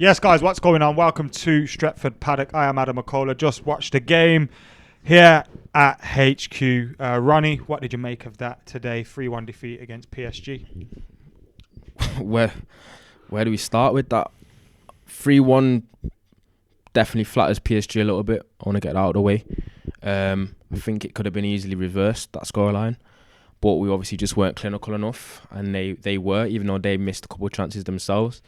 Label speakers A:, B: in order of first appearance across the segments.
A: Yes, guys, what's going on? Welcome to Stretford, Paddock. I am Adam McKola. Just watched the game here at HQ. Ronnie, what did you make of that today? 3-1 defeat against PSG.
B: Where do we start with that? 3-1 definitely flatters PSG a little bit. I want to get that out of the way. I think it could have been easily reversed, that scoreline. But we obviously just weren't clinical enough. And they were, even though they missed a couple of chances themselves.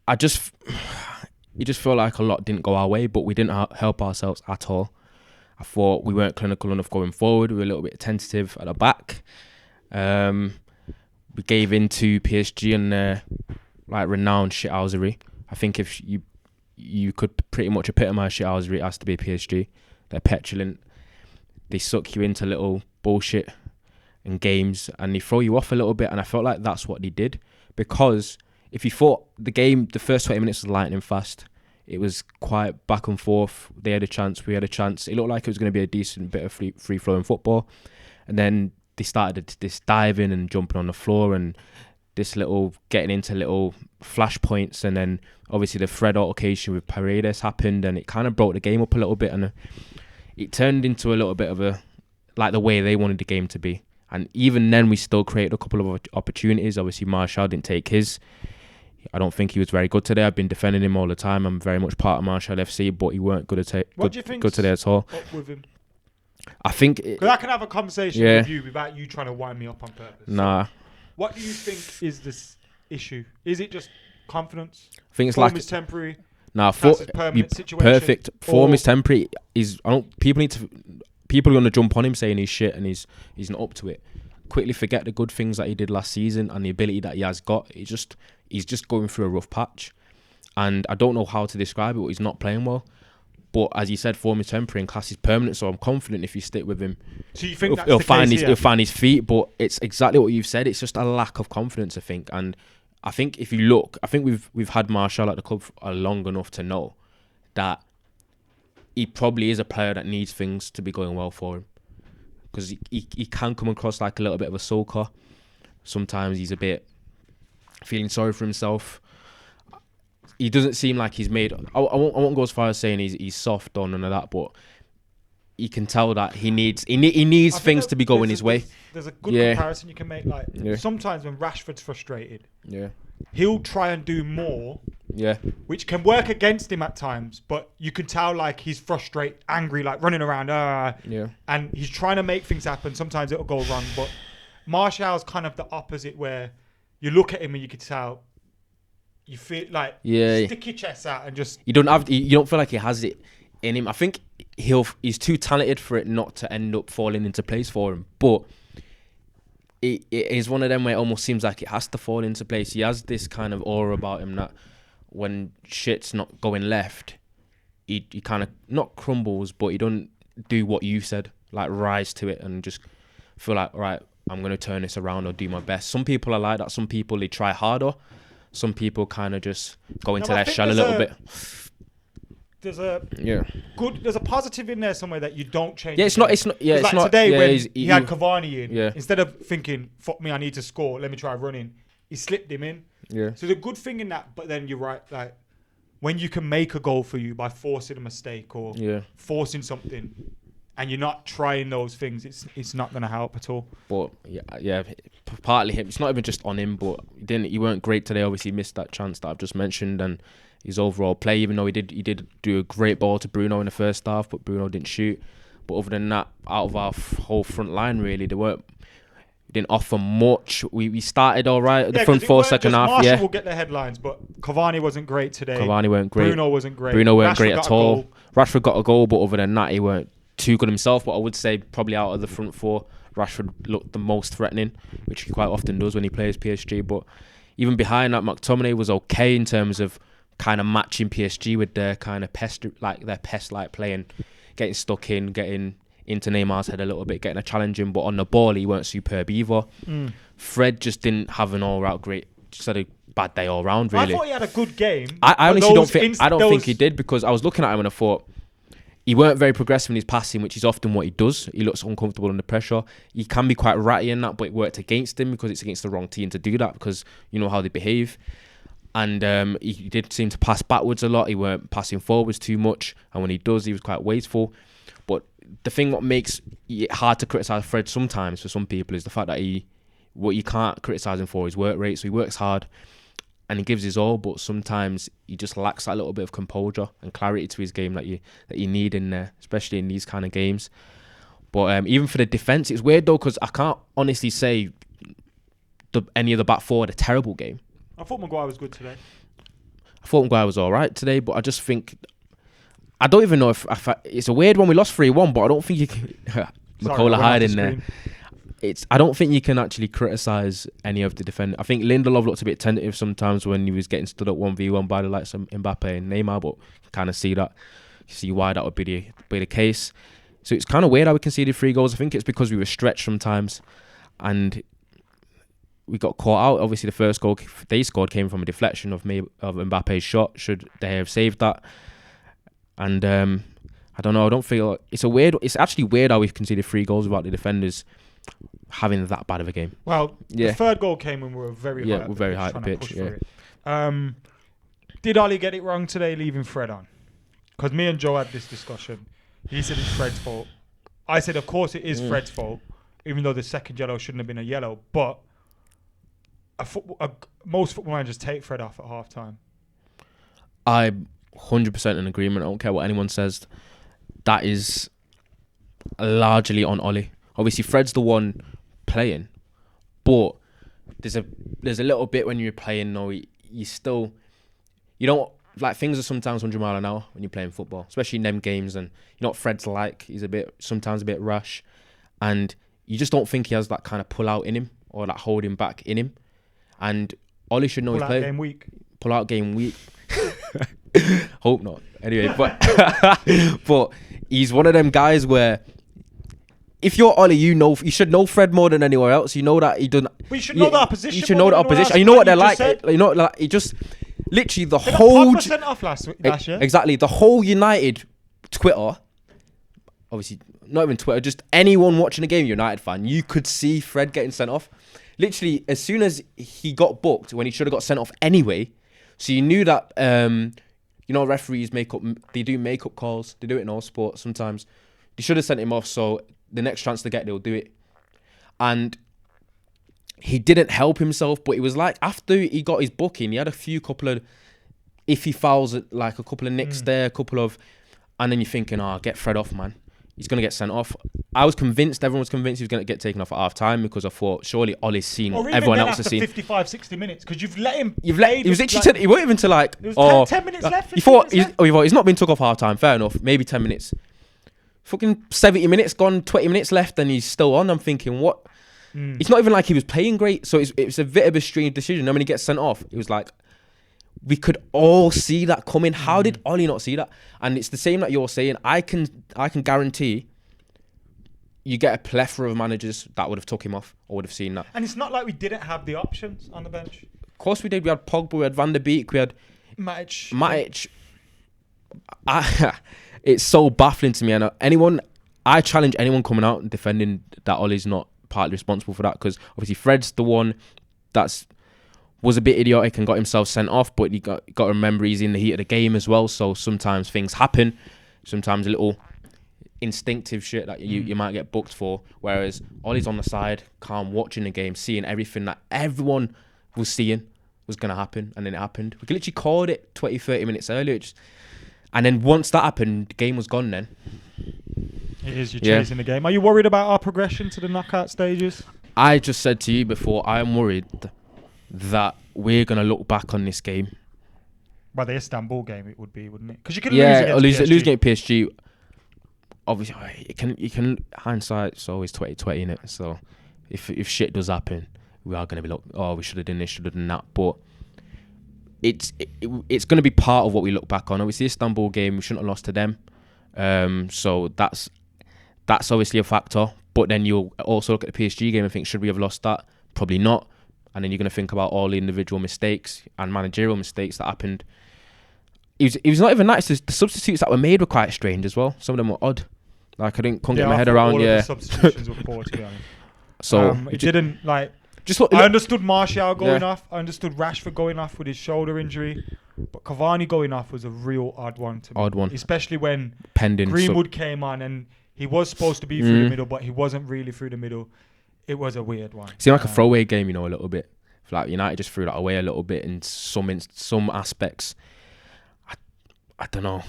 B: You just feel like a lot didn't go our way, but we didn't help ourselves at all. I thought we weren't clinical enough going forward. We were a little bit tentative at the back. We gave in to PSG and their renowned shithousery. I think if you could pretty much epitomise shithousery, it has to be PSG. They're petulant. They suck you into little bullshit and games, and they throw you off a little bit. And I felt like that's what they did, because if you thought the game, the first 20 minutes was lightning fast. It was quite back and forth. They had a chance, we had a chance. It looked like it was going to be a decent bit of free-flowing football. And then they started this diving and jumping on the floor and this little getting into little flashpoints. And then obviously the Fred altercation with Paredes happened, and it kind of broke the game up a little bit. And it turned into a little bit of the way they wanted the game to be. And even then, we still created a couple of opportunities. Obviously, Martial didn't take his. I don't think he was very good today. I've been defending him all the time. I'm very much part of Martial FC, but he weren't good today at all.
A: Up with him?
B: I think...
A: Because I can have a conversation with you without you trying to wind me up on purpose.
B: Nah.
A: So what do you think is this issue? Is it just confidence?
B: I think it's
A: Form is temporary?
B: Nah,
A: permanent situation?
B: Perfect. Form is temporary. People are going to jump on him saying he's shit and he's not up to it. Quickly forget the good things that he did last season and the ability that he has got. He's just going through a rough patch, and I don't know how to describe it, but he's not playing well. But as you said, form is temporary and class is permanent, so I'm confident if you stick with him,
A: so you think
B: he'll find his feet. But it's exactly what you've said. It's just a lack of confidence, I think. And I think if you look, I think we've had Martial at the club for long enough to know that he probably is a player that needs things to be going well for him, because he can come across like a little bit of a sulker. Sometimes he's a bit feeling sorry for himself. He doesn't seem like he's made... I won't go as far as saying he's soft on none of that, but you can tell that he needs things to be going his way.
A: There's a good comparison you can make. Sometimes when Rashford's frustrated, he'll try and do more, which can work against him at times, but you can tell like he's frustrated, angry, like running around, and he's trying to make things happen. Sometimes it'll go wrong, but Martial's kind of the opposite, where you look at him and you can tell, you feel like stick your chest out and just... You don't
B: feel like he has it in him. I think he's too talented for it not to end up falling into place for him. But it is one of them where it almost seems like it has to fall into place. He has this kind of aura about him that when shit's not going left, he kind of not crumbles, but he don't do what you said, like rise to it and just feel like, right, I'm going to turn this around or do my best. Some people are like that. Some people, they try harder. Some people kind of just go into their shell a little bit.
A: There's a positive in there somewhere that you don't change.
B: Yeah, it's not.
A: Today when he had Cavani in, instead of thinking, fuck me, I need to score, let me try running, he slipped him in.
B: Yeah.
A: So the good thing in that, but then you're right, like when you can make a goal for you by forcing a mistake or forcing something, and you're not trying those things, it's not going to help at all. But
B: partly him. It's not even just on him, but he weren't great today. Obviously, he missed that chance that I've just mentioned, and his overall play, even though he did do a great ball to Bruno in the first half, but Bruno didn't shoot. But other than that, out of our whole front line, really, didn't offer much. We started all right at the front four, second half.
A: Martial will get the headlines, but Cavani wasn't great today.
B: Cavani weren't great.
A: Bruno wasn't great.
B: Bruno weren't great at all. Rashford got a goal, but other than that, he weren't too good himself. But I would say probably out of the front four, Rashford looked the most threatening, which he quite often does when he plays PSG. But even behind that, McTominay was okay in terms of kind of matching PSG with their kind of pest-like playing, getting stuck in, getting into Neymar's head a little bit, getting a challenge in. But on the ball, he weren't superb either. Fred just didn't have an all-round great, just had a bad day all round. Really,
A: I thought he had a good game.
B: I honestly don't think. I don't think he did, because I was looking at him and I thought, he weren't very progressive in his passing, which is often what he does. He looks uncomfortable under pressure. He can be quite ratty in that, but it worked against him because it's against the wrong team to do that, because you know how they behave. And he did seem to pass backwards a lot. He weren't passing forwards too much. And when he does, he was quite wasteful. But the thing what makes it hard to criticise Fred sometimes for some people is the fact that what you can't criticise him for is work rate. So he works hard and he gives his all, but sometimes he just lacks that little bit of composure and clarity to his game that you need in there, especially in these kind of games. But even for the defence, it's weird though, because I can't honestly say any of the back four had a terrible game.
A: I thought Maguire was good today.
B: I thought Maguire was all right today, but I just think... I don't even know if it's a weird one. We lost 3-1, but I don't think you can... McKola hiding there. I don't think you can actually criticise any of the defenders. I think Lindelof looked a bit tentative sometimes when he was getting stood up 1v1 by the likes of Mbappe and Neymar, but you kind of see why that would be the case. So it's kind of weird how we conceded 3 goals. I think it's because we were stretched sometimes and we got caught out. Obviously, the first goal they scored came from a deflection of Mbappe's shot. Should they have saved that? And I don't know. I don't feel it's actually weird how we've conceded 3 goals without the defenders having that bad of a game.
A: Well, the third goal came when we were very high at the pitch. Did Ollie get it wrong today, leaving Fred on? Because me and Joe had this discussion. He said it's Fred's fault. I said, of course it is Fred's fault, even though the second yellow shouldn't have been a yellow. But most football managers take Fred off at half time.
B: I'm 100% in agreement. I don't care what anyone says. That is largely on Ollie. Obviously, Fred's the one playing, but there's a little bit when you're playing. No, you don't like things are sometimes 100 miles an hour when you're playing football, especially in them games. And you know what Fred's like. He's sometimes a bit rash, and you just don't think he has that kind of pull out in him or that holding back in him. And Ollie should know he's playing. Pull out game week. Hope not. Anyway, but he's one of them guys where if you're Ollie, you should know Fred more than anywhere else. You know that he doesn't.
A: But you should know the opposition.
B: You should know the opposition. And you know what they're like. You know, like he just literally the whole.
A: They got 5% off last year.
B: Exactly, the whole United Twitter. Obviously, not even Twitter. Just anyone watching a game, United fan, you could see Fred getting sent off. Literally, as soon as he got booked, when he should have got sent off anyway. So you knew that. Referees they do makeup calls. They do it in all sports sometimes. They should have sent him off. So the next chance they get, they'll do it. And he didn't help himself, but it was like after he got his booking, he had a couple of iffy fouls, like a couple of nicks there, and then you're thinking, get Fred off, man. He's going to get sent off. Everyone was convinced he was going to get taken off at half time because I thought, surely Ollie's seen what everyone else has seen.
A: 55, 60 minutes, because you've let him.
B: He was literally, he weren't even to like.
A: There was 10 minutes left.
B: He thought he's not been took off half time. Fair enough, maybe 10 minutes. Fucking 70 minutes gone, 20 minutes left, and he's still on. I'm thinking, what? It's not even like he was playing great. So it's a bit of a strange decision. And when he gets sent off, it was like, we could all see that coming. How did Ollie not see that? And it's the same that you're saying. I can guarantee you get a plethora of managers that would have took him off or would have seen that.
A: And it's not like we didn't have the options on the bench.
B: Of course we did. We had Pogba, we had Van der Beek, we had Matic. It's so baffling to me. And I challenge anyone coming out and defending that Ollie's not partly responsible for that, because obviously Fred's the one was a bit idiotic and got himself sent off, but you got to remember he's in the heat of the game as well, so sometimes things happen, sometimes a little instinctive shit that you might get booked for, whereas Ollie's on the side, calm, watching the game, seeing everything that everyone was seeing was going to happen, and then it happened. We literally called it 20-30 minutes earlier, and then once that happened, the game was gone then.
A: It is, you're chasing the game. Are you worried about our progression to the knockout stages?
B: I just said to you before, I am worried that we're going to look back on this game.
A: By the Istanbul game, it would be, wouldn't it? Because you can lose
B: against PSG. Obviously, you can hindsight's always 20/20, innit? So if shit does happen, we are going to be like, we should have done this, should have done that. But it's going to be part of what we look back on. Obviously, the Istanbul game, we shouldn't have lost to them. So that's obviously a factor. But then you'll also look at the PSG game and think, should we have lost that? Probably not. And then you're going to think about all the individual mistakes and managerial mistakes that happened. It was not even that. It's just the substitutes that were made were quite strange as well. Some of them were odd. Like, couldn't get my head around.
A: All of the substitutions were poor, to be honest.
B: So
A: it didn't, like,
B: Just look.
A: I understood Martial going off. I understood Rashford going off with his shoulder injury. But Cavani going off was a real odd one to me.
B: Odd one.
A: Especially when
B: Pending
A: Greenwood came on and he was supposed to be through the middle, but he wasn't really through the middle. It was a weird one.
B: Seemed like a throwaway game, a little bit. Like United just threw that away a little bit in some aspects. I don't know.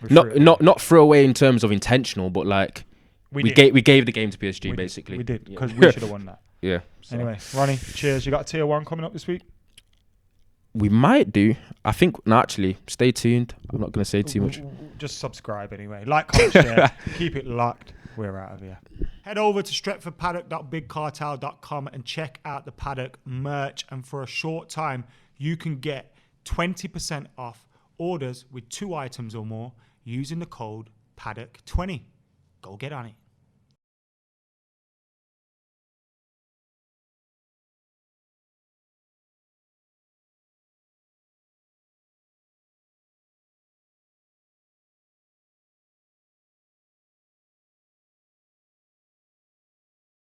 B: Not throw away in terms of intentional, but like we gave the game to PSG basically.
A: We did because we should have won that.
B: Yeah. So.
A: Anyway, Ronnie, cheers. You got Tier 1 coming up this week?
B: We might do. I think, actually, stay tuned. I'm not going to say too much.
A: Just subscribe anyway. Like, comment, share. Keep it locked. We're out of here. Head over to stretfordpaddock.bigcartel.com and check out the Paddock merch. And for a short time, you can get 20% off orders with 2 items or more using the code Paddock20. Go get on it.